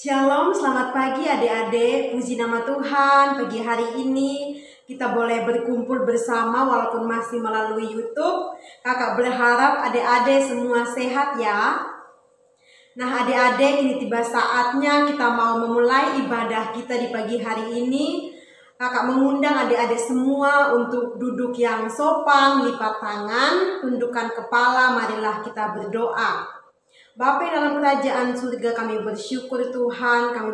Shalom, selamat pagi adik-adik. Puji nama Tuhan, pagi hari ini kita boleh berkumpul bersama walaupun masih melalui YouTube. Kakak berharap adik-adik semua sehat ya. Nah adik-adik, ini tiba saatnya kita mau memulai ibadah kita di pagi hari ini. Kakak mengundang adik-adik semua untuk duduk yang sopan, lipat tangan, tundukkan kepala, marilah kita berdoa. Bapa dalam kerajaan surga, kami bersyukur Tuhan, kami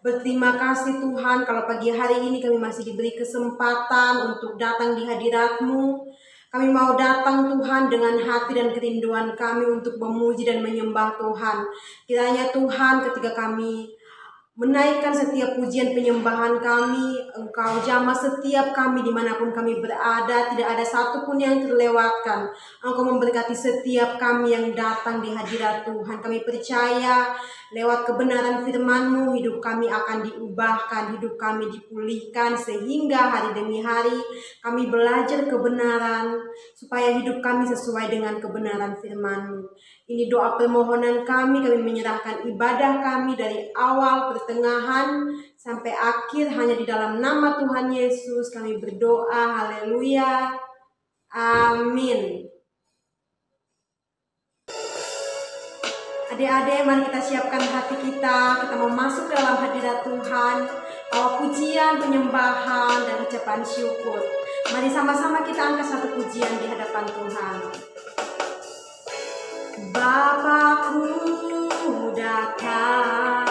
berterima kasih Tuhan kalau pagi hari ini kami masih diberi kesempatan untuk datang di hadirat-Mu. Kami mau datang Tuhan dengan hati dan kerinduan kami untuk memuji dan menyembah Tuhan. Kiranya Tuhan ketika kami menaikkan setiap pujian penyembahan kami, Engkau jamah setiap kami dimanapun kami berada, tidak ada satupun yang terlewatkan. Engkau memberkati setiap kami yang datang di hadirat Tuhan. Kami percaya lewat kebenaran firman-Mu hidup kami akan diubahkan, hidup kami dipulihkan, sehingga hari demi hari kami belajar kebenaran supaya hidup kami sesuai dengan kebenaran firman-Mu. Ini doa permohonan kami menyerahkan ibadah kami dari awal, pertengahan, sampai akhir hanya di dalam nama Tuhan Yesus kami berdoa, haleluya, amin. Adik-adik, mari kita siapkan hati kita mau masuk dalam hadirat Tuhan, bawa pujian, penyembahan, dan ucapan syukur. Mari sama-sama kita angkat satu pujian di hadapan Tuhan. Bapakku datang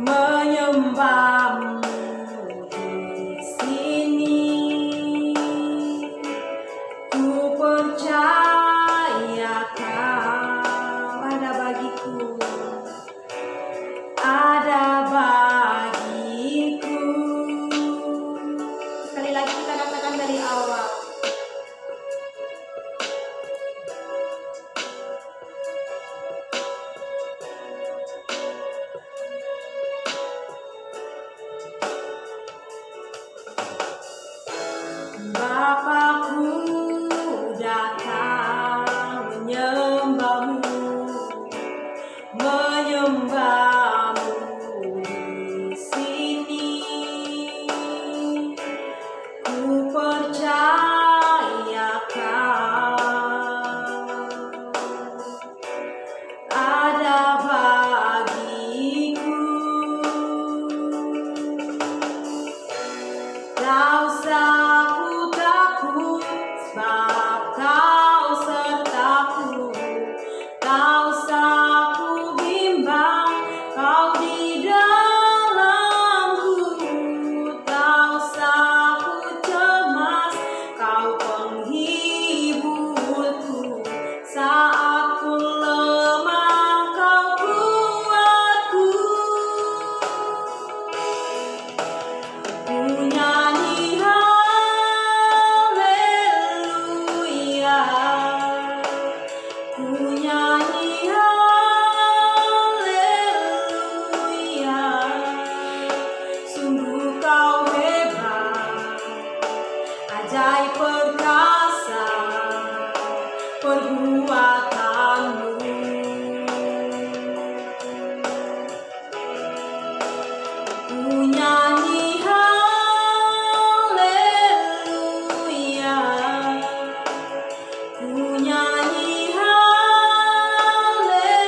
menyembah-Mu di sini, ku percaya Kau ada bagiku, ada bagiku. Sekali lagi kita katakan dari awal. Bapakku datang menyembah-Mu, menyembah-Mu di sini. Ku percaya Kau ada bagiku. Tak usah takut, sebab Kau sertaku. Tak usah ku bimbang, Kau di dalamku. Tak usah ku cemas, Kau penghiburku. Saat ku lemah, Kau kuatku. Ku nyanyi haleluya, ku nyanyi haleluya. Sungguh Kau hebat, ajaib perkasa perbuatan-Mu. Ku nyanyi haleluya, ku nyanyi haleluya.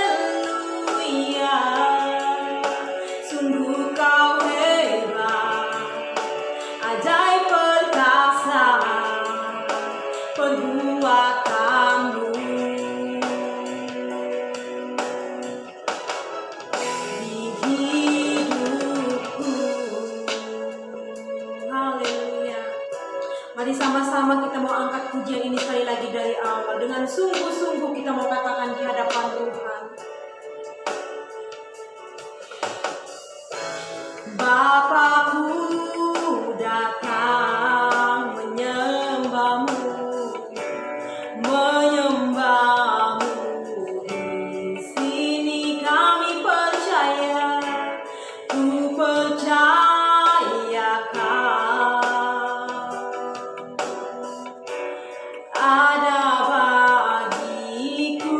Sungguh Kau hebat, ajaib perkasa perbuatan-Mu. Di hidupku, haleluya. Mari sama-sama kita mau angkat pujian ini sekali lagi dari awal. Dengan sungguh-sungguh kita mau katakan di hadapan Tuhan. Bapakku datang menyembah-Mu, menyembah-Mu di sini. Kami percaya, ku percaya Kau ada bagiku.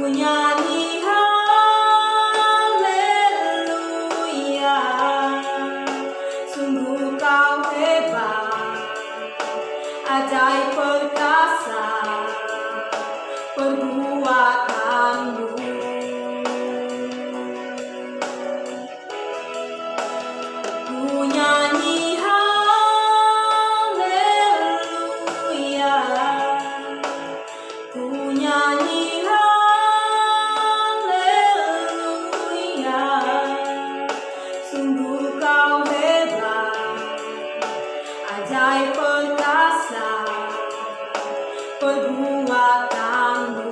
nyanyi haleluya, sungguh kau hebat, ajaib perkasa perbuatanmu. Ku nyanyi haleluya, ku nyanyi haleluya, sungguh kau hebat, ajaib perkasa perbuatanmu.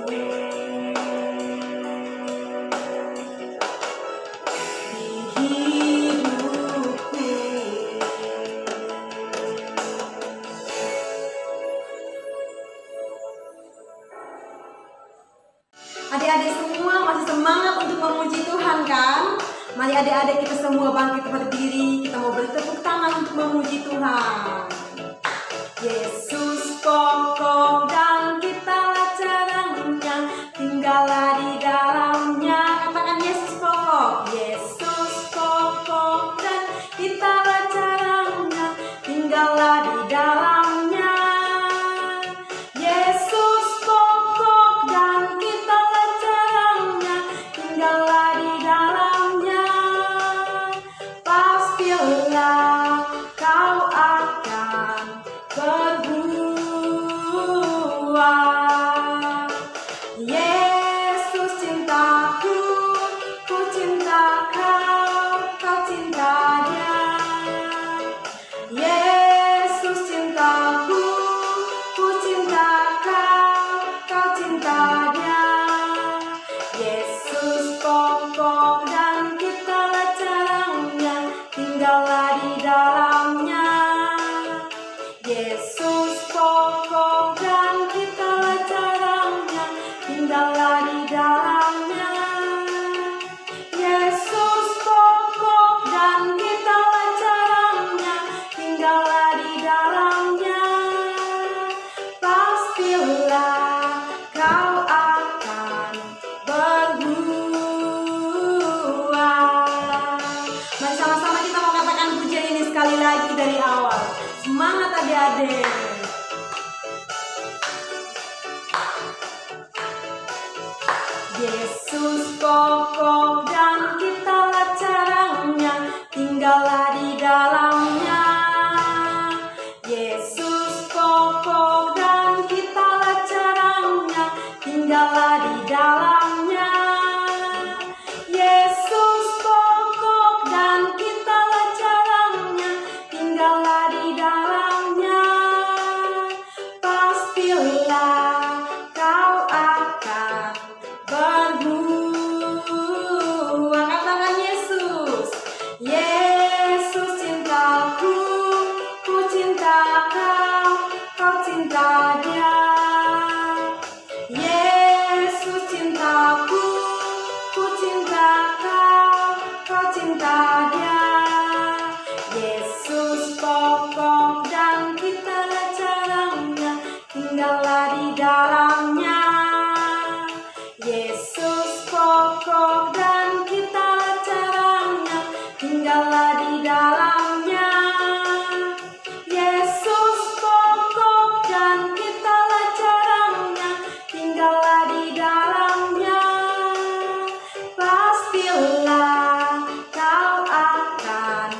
Di hidupku, adik-adik semua masih semangat untuk memuji Tuhan kan? Mari adik-adik kita semua bangkit berdiri, kita mau bertepuk tangan untuk memuji Tuhan. Yesus pokok dan kita caranya, tinggallah di dalamnya. Katakan Yesus pokok. Yesus pokok dan kita caranya, tinggallah di dalamnya. Yesus pokok dan kita caranya, tinggallah di dalamnya. Pastilah kau akan berbuah. Yesus cintaku, ku cinta kau, kau cinta Dia. Yesus cintaku, ku cinta kau, kau cinta Dia. Yesus pokok dan kita caranya, tinggallah di dalamnya. Yesus pokok dan kita caranya, tinggallah di dalamnya. Yesus pokok dan kita caranya, tinggallah di dalamnya. Pastilah kau akan berbuah. Mari sama-sama kita mau katakan pujian ini sekali lagi dari awal. Semangat adik-adik. Yesus pokok dan kita caranya, tinggallah di dalamnya. Yesus pokok dan kita caranya, tinggallah di dalamnya. Yesus pokok dan kita caranya, tinggallah di dalamnya. Pastilah kau akan berbuah. Katakan Yesus. Yesus cintaku, ku cinta kau, kau cinta Dia. Yesus cintaku, ku cinta kau, kau cinta Dia. Yesus pokok dan kita caranya, tinggallah di dalamnya. Yesus pokok dan kita caranya, tinggallah di dalamnya. Yesus pokok dan kita caranya, tinggallah di dalamnya. Pastilah kau akan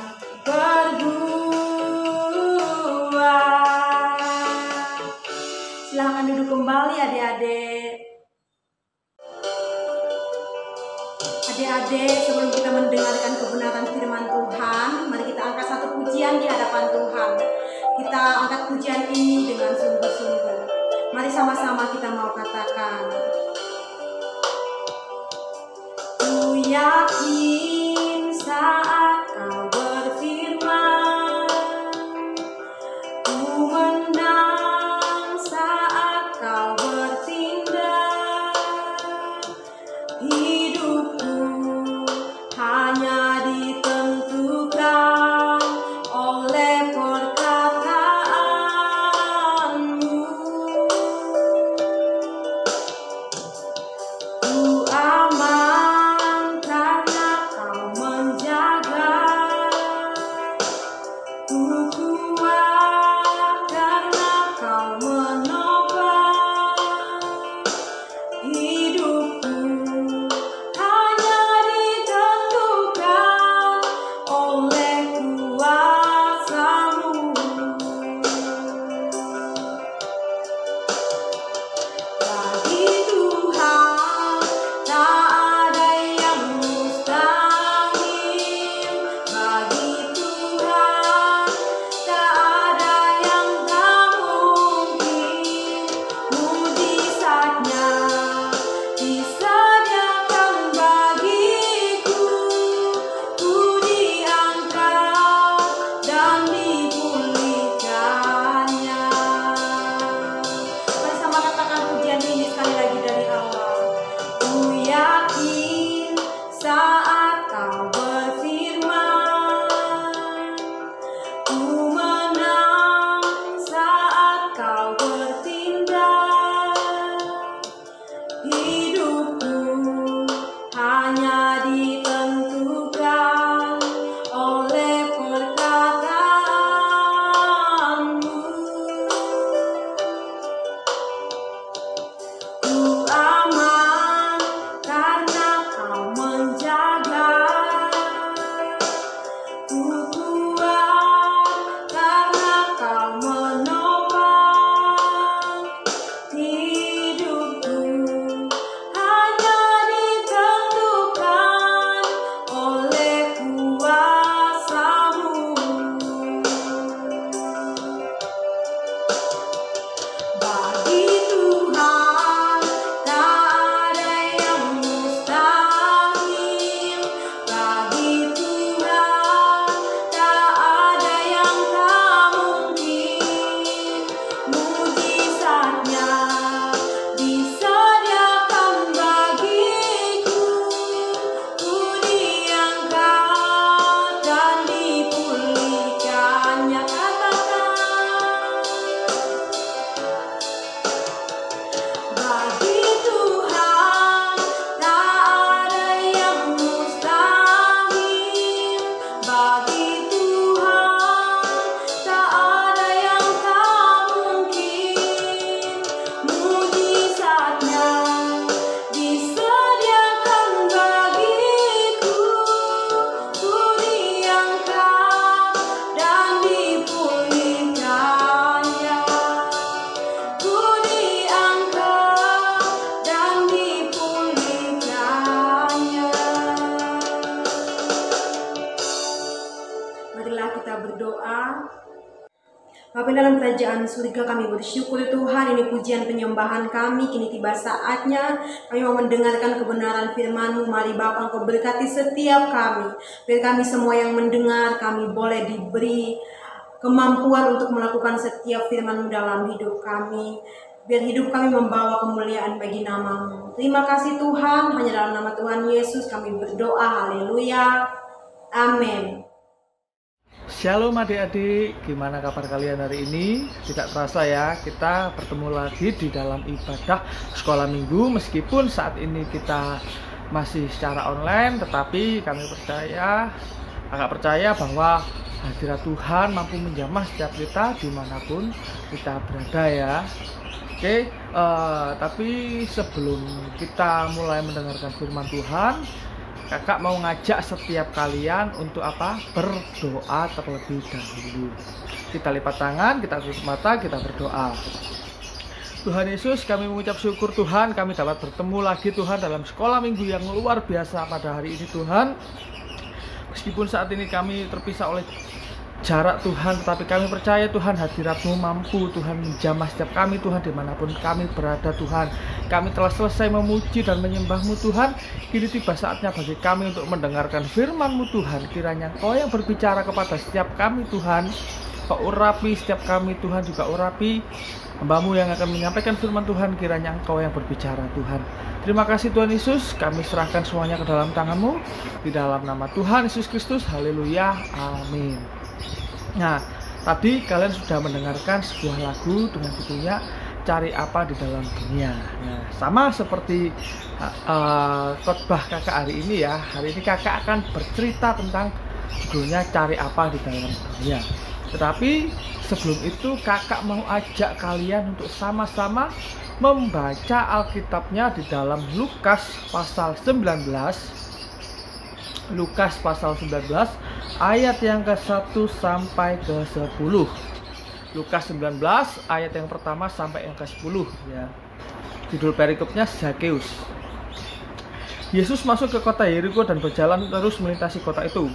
berbuah. Silahkan duduk kembali adik-adik. Adik-adik, sebelum kita mendengarkan kebenaran firman Tuhan, mari kita angkat satu pujian di hadapan Tuhan. Kita angkat pujian ini dengan sungguh-sungguh. Mari sama-sama kita mau katakan. Ku yakin saat kau berfirman, ku menang saat kau bertindak. Hidupku hanya ditentukan oleh perkataanmu. Ku Bapa dalam kerajaan surga, kami bersyukur Tuhan, ini pujian penyembahan kami, kini tiba saatnya kami mau mendengarkan kebenaran firman-Mu. Mari Bapa, Engkau berkati setiap kami, biar kami semua yang mendengar, kami boleh diberi kemampuan untuk melakukan setiap firman-Mu dalam hidup kami, biar hidup kami membawa kemuliaan bagi nama-Mu. Terima kasih Tuhan, hanya dalam nama Tuhan Yesus kami berdoa, haleluya, amin. Shalom adik-adik, gimana kabar kalian hari ini? Tidak terasa ya, kita bertemu lagi di dalam ibadah sekolah minggu. Meskipun saat ini kita masih secara online, tetapi kami agak percaya bahwa hadirat Tuhan mampu menjamah setiap kita dimanapun kita berada ya. Oke, tapi sebelum kita mulai mendengarkan firman Tuhan, kakak mau ngajak setiap kalian untuk apa? Berdoa terlebih dahulu. Kita lipat tangan, kita tutup mata, kita berdoa. Tuhan Yesus, kami mengucap syukur Tuhan, kami dapat bertemu lagi Tuhan dalam sekolah minggu yang luar biasa pada hari ini Tuhan. Meskipun saat ini kami terpisah oleh jarak Tuhan, tetapi kami percaya Tuhan hadirat-Mu mampu Tuhan menjamah setiap kami Tuhan dimanapun kami berada Tuhan. Kami telah selesai memuji dan menyembah-Mu Tuhan. Kini tiba saatnya bagi kami untuk mendengarkan firman-Mu Tuhan. Kiranya Engkau yang berbicara kepada setiap kami Tuhan, Kau urapi setiap kami Tuhan, juga urapi hamba-Mu yang akan menyampaikan firman Tuhan. Kiranya Engkau yang berbicara Tuhan. Terima kasih Tuhan Yesus, kami serahkan semuanya ke dalam tangan-Mu, di dalam nama Tuhan Yesus Kristus, haleluya, amin. Nah, tadi kalian sudah mendengarkan sebuah lagu dengan judulnya Cari Apa di Dalam Dunia. Nah, sama seperti khotbah kakak hari ini ya. Hari ini kakak akan bercerita tentang judulnya Cari Apa di Dalam Dunia. Tetapi sebelum itu kakak mau ajak kalian untuk sama-sama membaca Alkitabnya di dalam Lukas pasal 19. Lukas pasal 19 ayat yang ke-1 sampai ke-10. Lukas 19 ayat yang pertama sampai yang ke-10 ya. Judul perikopnya Zakeus. Yesus masuk ke kota Yeriko dan berjalan terus melintasi kota itu.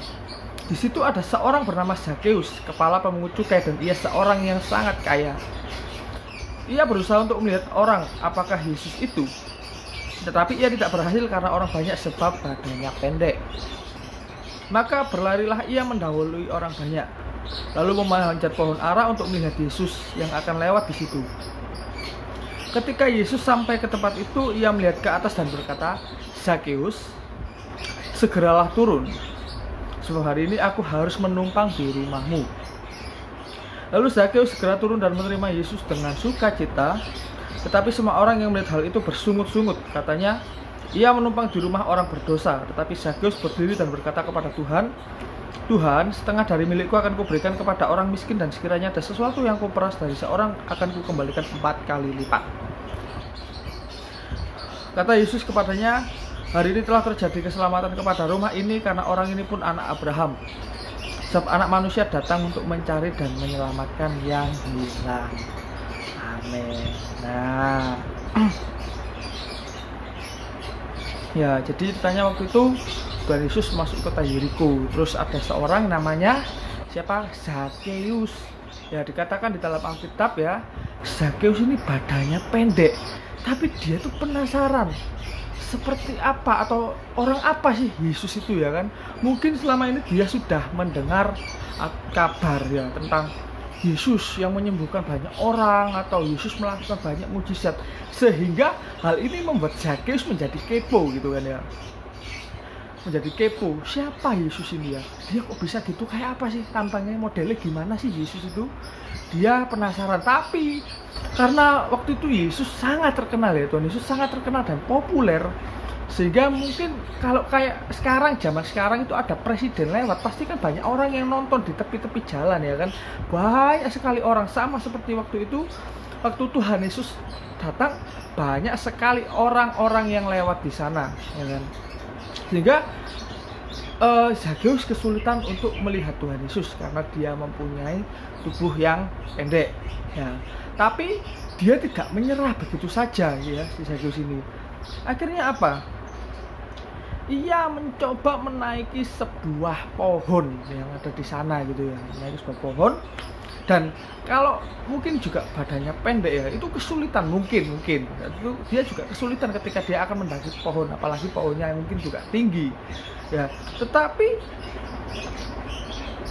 Di situ ada seorang bernama Zakeus, kepala pemungut cukai, dan ia seorang yang sangat kaya. Ia berusaha untuk melihat orang apakah Yesus itu, tetapi ia tidak berhasil karena orang banyak sebab badannya pendek. Maka berlarilah ia mendahului orang banyak, lalu memanjat pohon ara untuk melihat Yesus yang akan lewat di situ. Ketika Yesus sampai ke tempat itu, ia melihat ke atas dan berkata, "Zakeus, segeralah turun, sebab hari ini aku harus menumpang di rumahmu." Lalu Zakeus segera turun dan menerima Yesus dengan sukacita. Tetapi semua orang yang melihat hal itu bersungut-sungut. Katanya, ia menumpang di rumah orang berdosa. Tetapi Zakeus berdiri dan berkata kepada Tuhan, "Tuhan, setengah dari milikku akan kuberikan kepada orang miskin, dan sekiranya ada sesuatu yang kuperas dari seorang, akan kukembalikan 4 kali lipat." Kata Yesus kepadanya, "Hari ini telah terjadi keselamatan kepada rumah ini, karena orang ini pun anak Abraham. Sebab anak manusia datang untuk mencari dan menyelamatkan yang hilang." Amin. Nah, ya, jadi ditanya waktu itu Tuhan Yesus masuk kota Yeriko. Terus ada seorang namanya siapa? Zakeus. Ya, dikatakan di dalam Alkitab ya, Zakeus ini badannya pendek, tapi dia tuh penasaran seperti apa atau orang apa sih Yesus itu ya kan. Mungkin selama ini dia sudah mendengar kabar ya tentang Yesus yang menyembuhkan banyak orang atau Yesus melakukan banyak mujizat, sehingga hal ini membuat Zakeus menjadi kepo gitu kan ya. Menjadi kepo, siapa Yesus ini ya? Dia kok bisa gitu, kayak apa sih tampangnya, modelnya gimana sih Yesus itu? Dia penasaran. Tapi karena waktu itu Yesus sangat terkenal ya, Tuhan Yesus sangat terkenal dan populer, sehingga mungkin kalau kayak sekarang, zaman sekarang itu ada presiden lewat, pasti kan banyak orang yang nonton di tepi-tepi jalan ya kan. Banyak sekali orang, sama seperti waktu itu, waktu Tuhan Yesus datang, banyak sekali orang-orang yang lewat di sana ya kan. Sehingga Zakeus kesulitan untuk melihat Tuhan Yesus karena dia mempunyai tubuh yang pendek ya. Tapi dia tidak menyerah begitu saja ya, si Zakeus ini. Akhirnya apa? Ia mencoba menaiki sebuah pohon yang ada di sana gitu ya, menaiki sebuah pohon. Dan kalau mungkin juga badannya pendek ya, itu kesulitan mungkin itu dia juga kesulitan ketika dia akan mendaki pohon, apalagi pohonnya yang mungkin juga tinggi ya. Tetapi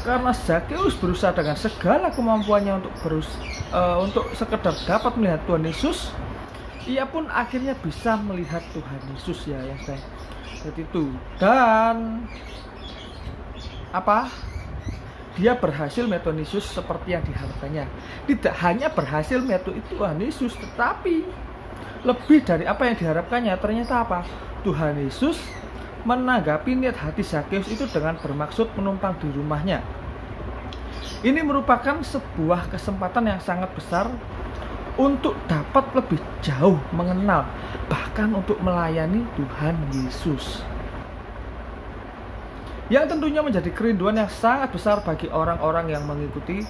karena Zakeus berusaha dengan segala kemampuannya untuk sekedar dapat melihat Tuhan Yesus, ia pun akhirnya bisa melihat Tuhan Yesus ya, yang saya lihat itu. Dan dia berhasil melihat Tuhan Yesus seperti yang diharapkannya. Tidak hanya berhasil melihat Tuhan Yesus, tetapi lebih dari apa yang diharapkannya. Ternyata Tuhan Yesus menanggapi niat hati Zakeus itu dengan bermaksud menumpang di rumahnya. Ini merupakan sebuah kesempatan yang sangat besar untuk dapat lebih jauh mengenal, bahkan untuk melayani Tuhan Yesus, yang tentunya menjadi kerinduan yang sangat besar bagi orang-orang yang mengikuti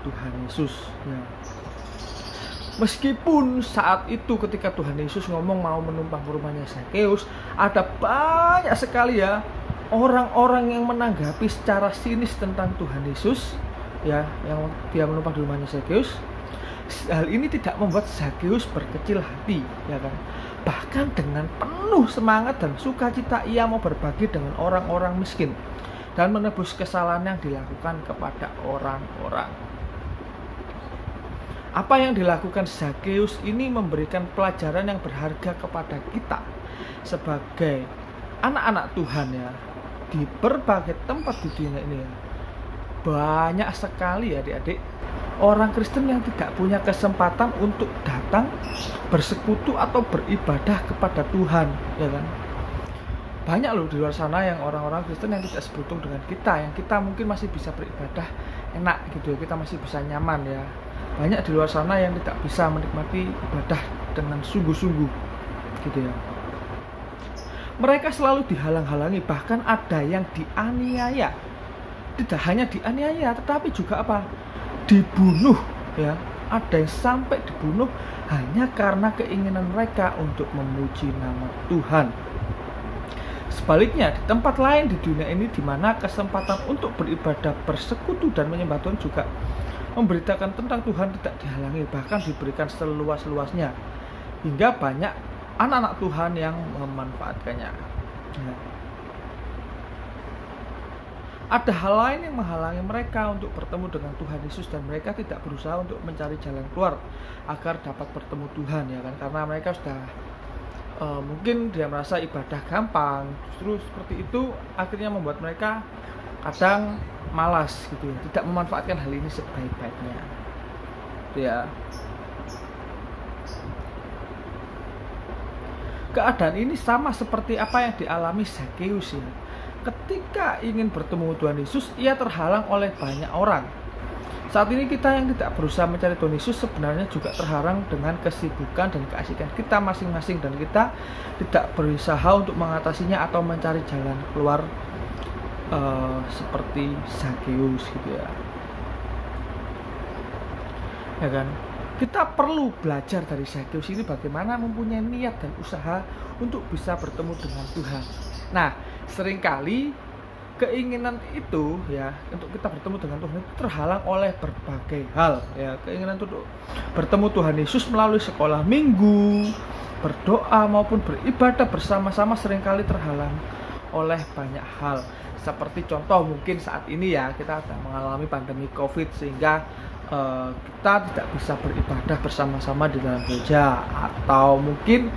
Tuhan Yesus ya. Meskipun saat itu ketika Tuhan Yesus ngomong mau menumpang ke rumahnya Zakeus, ada banyak sekali ya orang-orang yang menanggapi secara sinis tentang Tuhan Yesus ya, yang dia menumpang di rumahnya Zakeus. Hal ini tidak membuat Zakeus berkecil hati ya kan. Bahkan dengan penuh semangat dan sukacita ia mau berbagi dengan orang-orang miskin dan menebus kesalahan yang dilakukan kepada orang-orang. Apa yang dilakukan Zakeus ini memberikan pelajaran yang berharga kepada kita sebagai anak-anak Tuhan ya, di berbagai tempat di dunia ini ya. Banyak sekali ya adik-adik orang Kristen yang tidak punya kesempatan untuk datang bersekutu atau beribadah kepada Tuhan ya kan. Banyak loh di luar sana yang orang-orang Kristen yang tidak seberuntung dengan kita, yang kita mungkin masih bisa beribadah enak gitu ya, kita masih bisa nyaman ya. Banyak di luar sana yang tidak bisa menikmati ibadah dengan sungguh-sungguh gitu ya. Mereka selalu dihalang-halangi, bahkan ada yang dianiaya. Tidak hanya dianiaya, tetapi juga dibunuh ya. Ada yang sampai dibunuh hanya karena keinginan mereka untuk memuji nama Tuhan. Sebaliknya, di tempat lain di dunia ini di mana kesempatan untuk beribadah, bersekutu dan menyembah Tuhan juga memberitakan tentang Tuhan tidak dihalangi, bahkan diberikan seluas-luasnya, hingga banyak anak-anak Tuhan yang memanfaatkannya ya. Ada hal lain yang menghalangi mereka untuk bertemu dengan Tuhan Yesus, dan mereka tidak berusaha untuk mencari jalan keluar agar dapat bertemu Tuhan ya kan, karena mereka sudah mungkin dia merasa ibadah gampang. Justru seperti itu akhirnya membuat mereka kadang malas gitu ya, tidak memanfaatkan hal ini sebaik-baiknya ya. Keadaan ini sama seperti apa yang dialami Zakeus ya. Ketika ingin bertemu Tuhan Yesus, ia terhalang oleh banyak orang. Saat ini kita yang tidak berusaha mencari Tuhan Yesus sebenarnya juga terhalang dengan kesibukan dan keasikan kita masing-masing, dan kita tidak berusaha untuk mengatasinya atau mencari jalan keluar seperti Zakeus gitu ya. Ya kan? Kita perlu belajar dari Zakeus ini bagaimana mempunyai niat dan usaha untuk bisa bertemu dengan Tuhan. Nah, seringkali keinginan itu ya untuk kita bertemu dengan Tuhan itu terhalang oleh berbagai hal ya. Keinginan untuk bertemu Tuhan Yesus melalui sekolah minggu, berdoa maupun beribadah bersama-sama seringkali terhalang oleh banyak hal. Seperti contoh mungkin saat ini ya kita sedang mengalami pandemi COVID, sehingga kita tidak bisa beribadah bersama-sama di dalam gereja, atau mungkin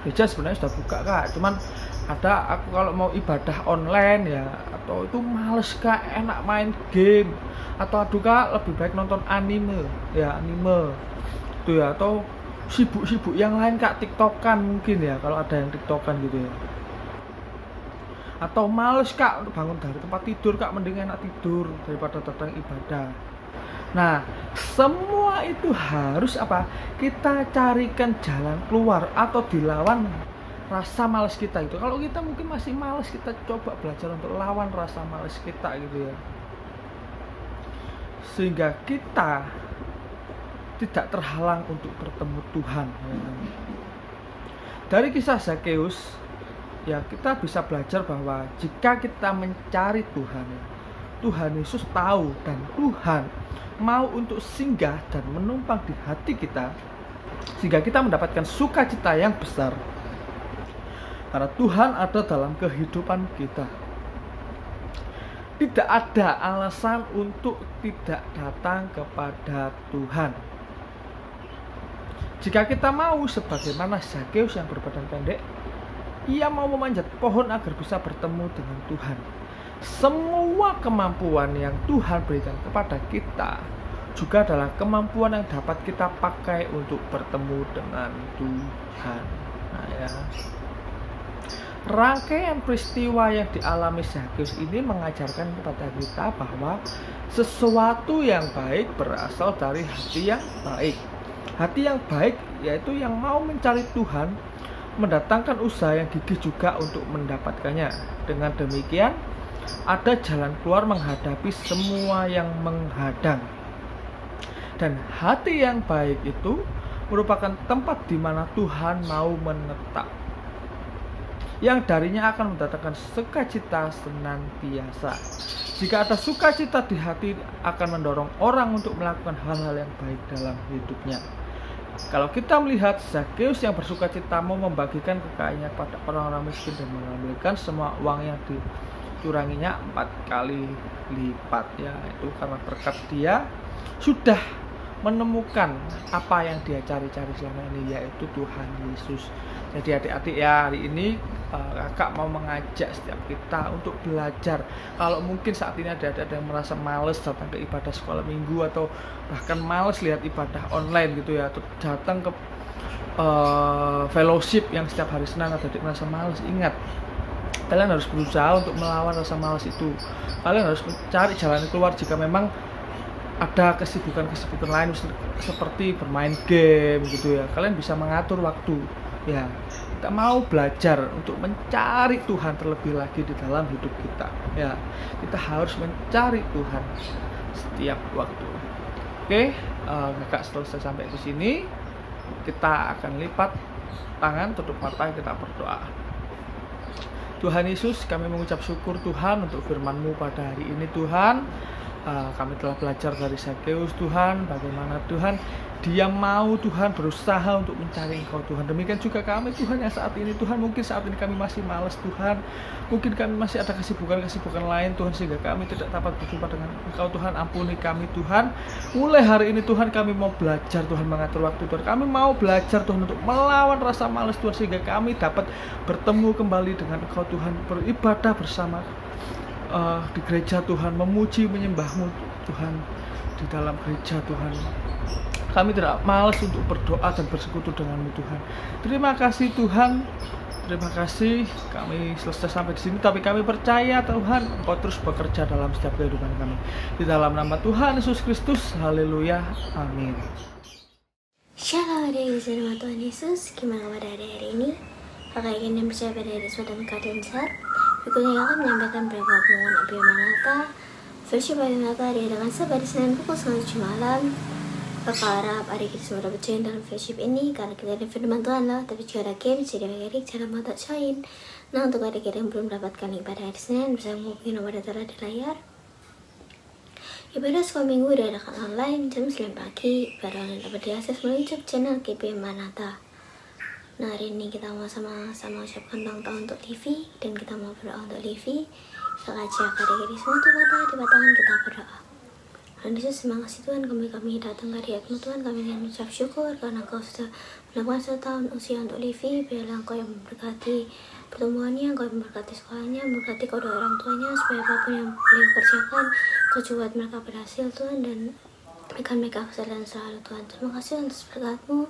gereja sebenarnya sudah buka Kak, cuman aku kalau mau ibadah online ya, atau itu males Kak, enak main game, atau aduh Kak lebih baik nonton anime itu ya, atau sibuk-sibuk yang lain Kak, TikTokan mungkin ya kalau ada yang TikTokan gitu ya. Atau males Kak untuk bangun dari tempat tidur Kak, mending enak tidur daripada datang ibadah. Nah, semua itu harus kita carikan jalan keluar atau dilawan rasa malas kita itu. Kalau kita mungkin masih malas, kita coba belajar untuk lawan rasa malas kita gitu ya, sehingga kita tidak terhalang untuk bertemu Tuhan ya. Dari kisah Zakeus ya, kita bisa belajar bahwa jika kita mencari Tuhan ya, Tuhan Yesus tahu dan Tuhan mau untuk singgah dan menumpang di hati kita, sehingga kita mendapatkan sukacita yang besar. Karena Tuhan ada dalam kehidupan kita. Tidak ada alasan untuk tidak datang kepada Tuhan. Jika kita mau sebagaimana Zakeus yang berbadan pendek, ia mau memanjat pohon agar bisa bertemu dengan Tuhan. Semua kemampuan yang Tuhan berikan kepada kita juga adalah kemampuan yang dapat kita pakai untuk bertemu dengan Tuhan. Nah ya, rangkaian peristiwa yang dialami Zakeus ini mengajarkan kepada kita bahwa sesuatu yang baik berasal dari hati yang baik. Hati yang baik yaitu yang mau mencari Tuhan, mendatangkan usaha yang gigih juga untuk mendapatkannya. Dengan demikian, ada jalan keluar menghadapi semua yang menghadang. Dan hati yang baik itu merupakan tempat di mana Tuhan mau menetap, yang darinya akan mendatangkan sukacita senantiasa. Jika ada sukacita di hati, akan mendorong orang untuk melakukan hal-hal yang baik dalam hidupnya. Kalau kita melihat Zakeus yang bersukacita mau membagikan kekayaannya pada orang-orang miskin dan mengambilkan semua uang yang dicuranginya 4 kali lipat, ya itu karena berkat dia sudah menemukan apa yang dia cari-cari selama ini, yaitu Tuhan Yesus. Jadi adik-adik ya, hari ini kakak mau mengajak setiap kita untuk belajar. Kalau mungkin saat ini ada yang merasa males datang ke ibadah sekolah minggu, atau bahkan males lihat ibadah online gitu ya, atau datang ke fellowship yang setiap hari Senin, atau adik merasa males, ingat, kalian harus berusaha untuk melawan rasa males itu. Kalian harus mencari jalan keluar jika memang ada kesibukan-kesibukan lain seperti bermain game gitu ya. Kalian bisa mengatur waktu ya. Kita mau belajar untuk mencari Tuhan terlebih lagi di dalam hidup kita ya. Kita harus mencari Tuhan setiap waktu. Oke, kakak selesai sampai di sini. Kita akan lipat tangan, tutup mata, kita berdoa. Tuhan Yesus, kami mengucap syukur Tuhan untuk firman-Mu pada hari ini Tuhan. Kami telah belajar dari Zakeus Tuhan, bagaimana Tuhan dia mau Tuhan berusaha untuk mencari Engkau Tuhan. Demikian juga kami Tuhan yang saat ini Tuhan, mungkin saat ini kami masih malas Tuhan, mungkin kami masih ada kesibukan-kesibukan lain Tuhan, sehingga kami tidak dapat berjumpa dengan Engkau Tuhan. Ampuni kami Tuhan. Mulai hari ini Tuhan, kami mau belajar Tuhan mengatur waktu Tuhan. Kami mau belajar Tuhan untuk melawan rasa malas Tuhan, sehingga kami dapat bertemu kembali dengan Engkau Tuhan, beribadah bersama di gereja Tuhan, memuji menyembah-Mu Tuhan di dalam gereja Tuhan. Kami tidak malas untuk berdoa dan bersekutu dengan-Mu Tuhan. Terima kasih Tuhan. Terima kasih, kami selesai sampai di sini, tapi kami percaya Tuhan Engkau terus bekerja dalam setiap kehidupan kami. Di dalam nama Tuhan Yesus Kristus, haleluya, amin. Shalom dari nama Tuhan Yesus. Gimana kabar hari ini? Kakak ingin yang percaya pada Yesus dan keadaan sehat. Berikutnya akan menyampaikan beberapa pengumuman Abia Manata. Versi Manata diadakan setiap hari Senin pukul 7 malam. Kakak harap hari kita semua dapat join dalam fellowship ini, karena kita ada firman Tuhan lah. Tapi jika ada game, jadi bagi cara mata join. Nah, untuk adik yang belum dapatkan ibadah hari Senin, bisa menghubungi nomor data di layar. Ibadah sekolah minggu diadakan online jam 9 pagi. Ibadah online dapat diakses melalui YouTube channel KP Manata. Nah, hari ini kita mau sama-sama ucapkan ulang tahun untuk Livi, dan kita mau berdoa untuk Livi. Kita ajak adik-adik semua tuh mata di tangan, kita berdoa. Tuhan Yesus, terima kasih Tuhan, kami datang ke hadirat-Mu Tuhan. Kami ingin mengucap syukur karena Kau sudah menambahkan 1 tahun usia untuk Livi. Biarlah Engkau yang memberkati pertumbuhannya, Engkau yang memberkati sekolahnya, memberkati kedua orang tuanya, supaya apapun yang beliau kerjakan, Kau juga buat mereka berhasil Tuhan, dan berikan mereka kesalahan selalu Tuhan. Terima kasih atas berkat-Mu.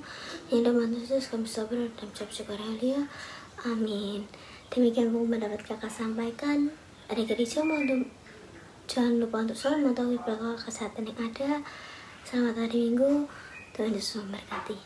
Yang dalam Yesus kami sabar dan ucap syukur, haleluya, amin. Demikian pengumuman dapat kakak sampaikan. Adik-adik jangan lupa untuk selalu mengetahui protokol kesehatan yang ada. Selamat hari Minggu, Tuhan Yesus memberkati.